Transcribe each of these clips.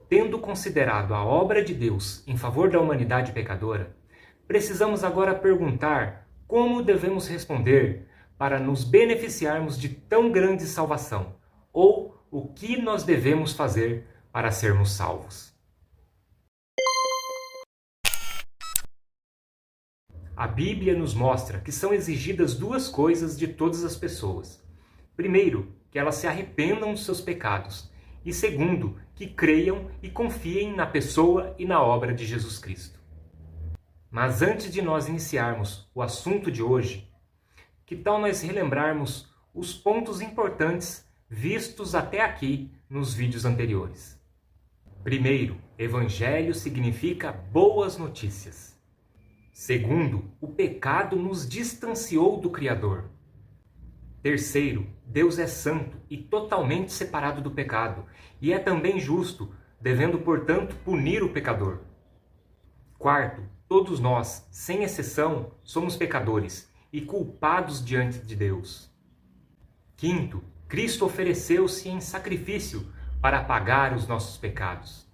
tendo considerado a obra de Deus em favor da humanidade pecadora, precisamos agora perguntar como devemos responder para nos beneficiarmos de tão grande salvação, ou o que nós devemos fazer para sermos salvos. A Bíblia nos mostra que são exigidas duas coisas de todas as pessoas. Primeiro, que elas se arrependam dos seus pecados. E segundo, que creiam e confiem na pessoa e na obra de Jesus Cristo. Mas antes de nós iniciarmos o assunto de hoje, que tal nós relembrarmos os pontos importantes vistos até aqui nos vídeos anteriores? Primeiro, Evangelho significa boas notícias. Segundo, o pecado nos distanciou do Criador. Terceiro, Deus é santo e totalmente separado do pecado, e é também justo, devendo, portanto, punir o pecador. Quarto, todos nós, sem exceção, somos pecadores e culpados diante de Deus. Quinto, Cristo ofereceu-se em sacrifício para pagar os nossos pecados.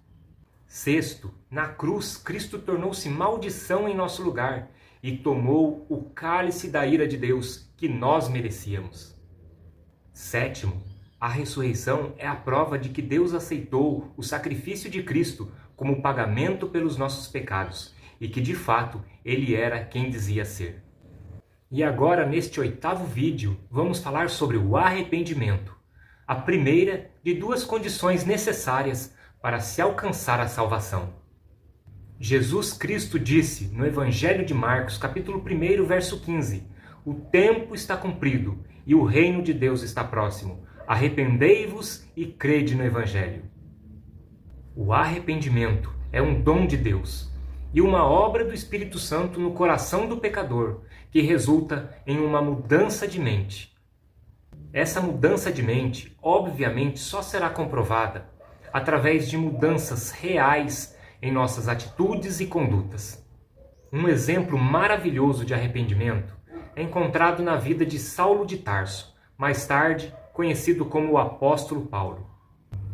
Sexto, na cruz, Cristo tornou-se maldição em nosso lugar e tomou o cálice da ira de Deus que nós merecíamos. Sétimo, a ressurreição é a prova de que Deus aceitou o sacrifício de Cristo como pagamento pelos nossos pecados e que, de fato, Ele era quem dizia ser. E agora, neste oitavo vídeo, vamos falar sobre o arrependimento, a primeira de duas condições necessárias para se alcançar a salvação. Jesus Cristo disse no Evangelho de Marcos, capítulo 1, verso 15, "O tempo está cumprido e o reino de Deus está próximo. Arrependei-vos e crede no Evangelho." O arrependimento é um dom de Deus e uma obra do Espírito Santo no coração do pecador, que resulta em uma mudança de mente. Essa mudança de mente, obviamente, só será comprovada através de mudanças reais em nossas atitudes e condutas. Um exemplo maravilhoso de arrependimento é encontrado na vida de Saulo de Tarso, mais tarde conhecido como o apóstolo Paulo.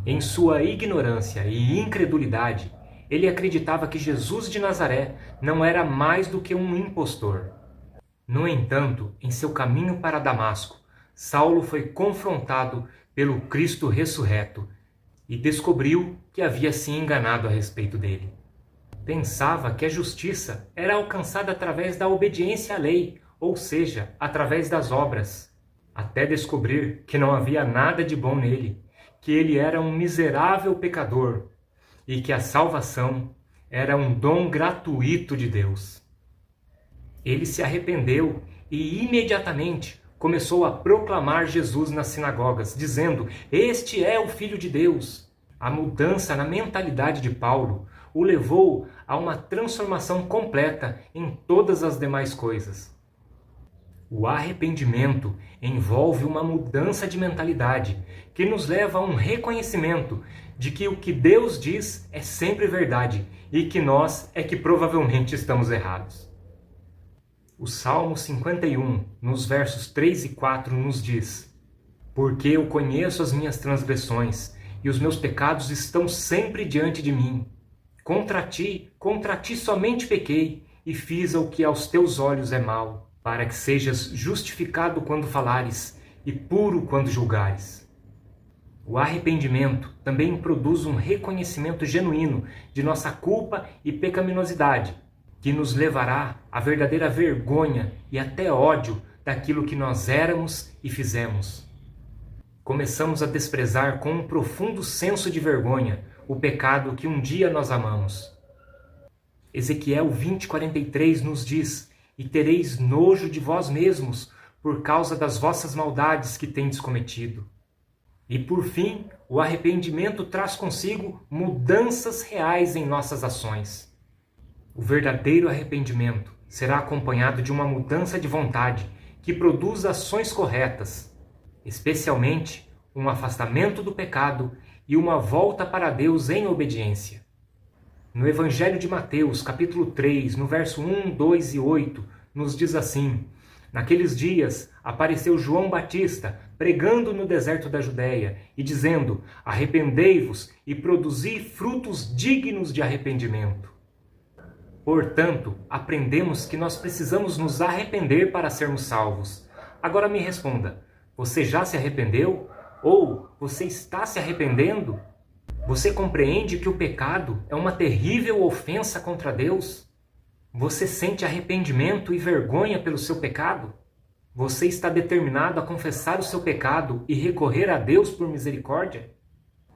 Em sua ignorância e incredulidade, ele acreditava que Jesus de Nazaré não era mais do que um impostor. No entanto, em seu caminho para Damasco, Saulo foi confrontado pelo Cristo ressurreto e descobriu que havia se enganado a respeito dele. Pensava que a justiça era alcançada através da obediência à lei, ou seja, através das obras, até descobrir que não havia nada de bom nele, que ele era um miserável pecador e que a salvação era um dom gratuito de Deus. Ele se arrependeu e imediatamente começou a proclamar Jesus nas sinagogas, dizendo: "Este é o Filho de Deus." A mudança na mentalidade de Paulo o levou a uma transformação completa em todas as demais coisas. O arrependimento envolve uma mudança de mentalidade que nos leva a um reconhecimento de que o que Deus diz é sempre verdade e que nós é que provavelmente estamos errados. O Salmo 51, nos versos 3 e 4, nos diz: "Porque eu conheço as minhas transgressões, e os meus pecados estão sempre diante de mim. Contra ti somente pequei, e fiz o que aos teus olhos é mal, para que sejas justificado quando falares, e puro quando julgares." O arrependimento também produz um reconhecimento genuíno de nossa culpa e pecaminosidade, que nos levará à verdadeira vergonha e até ódio daquilo que nós éramos e fizemos. Começamos a desprezar com um profundo senso de vergonha o pecado que um dia nós amamos. Ezequiel 20:43 nos diz: "E tereis nojo de vós mesmos por causa das vossas maldades que tendes cometido." E por fim, o arrependimento traz consigo mudanças reais em nossas ações. O verdadeiro arrependimento será acompanhado de uma mudança de vontade que produz ações corretas, especialmente um afastamento do pecado e uma volta para Deus em obediência. No Evangelho de Mateus, capítulo 3, no verso 1, 2 e 8, nos diz assim: Naqueles dias apareceu João Batista pregando no deserto da Judéia e dizendo: arrependei-vos e produzi frutos dignos de arrependimento. Portanto, aprendemos que nós precisamos nos arrepender para sermos salvos. Agora me responda, você já se arrependeu? Ou você está se arrependendo? Você compreende que o pecado é uma terrível ofensa contra Deus? Você sente arrependimento e vergonha pelo seu pecado? Você está determinado a confessar o seu pecado e recorrer a Deus por misericórdia?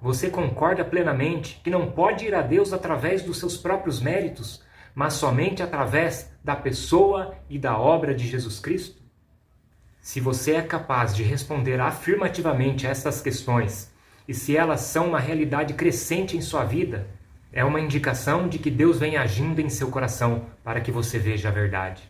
Você concorda plenamente que não pode ir a Deus através dos seus próprios méritos, mas somente através da pessoa e da obra de Jesus Cristo? Se você é capaz de responder afirmativamente a estas questões, e se elas são uma realidade crescente em sua vida, é uma indicação de que Deus vem agindo em seu coração para que você veja a verdade.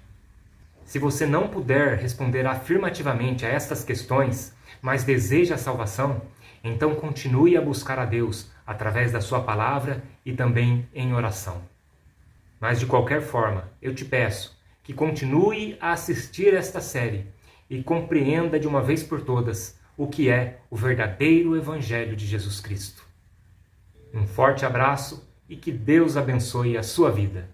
Se você não puder responder afirmativamente a estas questões, mas deseja a salvação, então continue a buscar a Deus através da sua palavra e também em oração. Mas de qualquer forma, eu te peço que continue a assistir esta série e compreenda de uma vez por todas o que é o verdadeiro Evangelho de Jesus Cristo. Um forte abraço e que Deus abençoe a sua vida.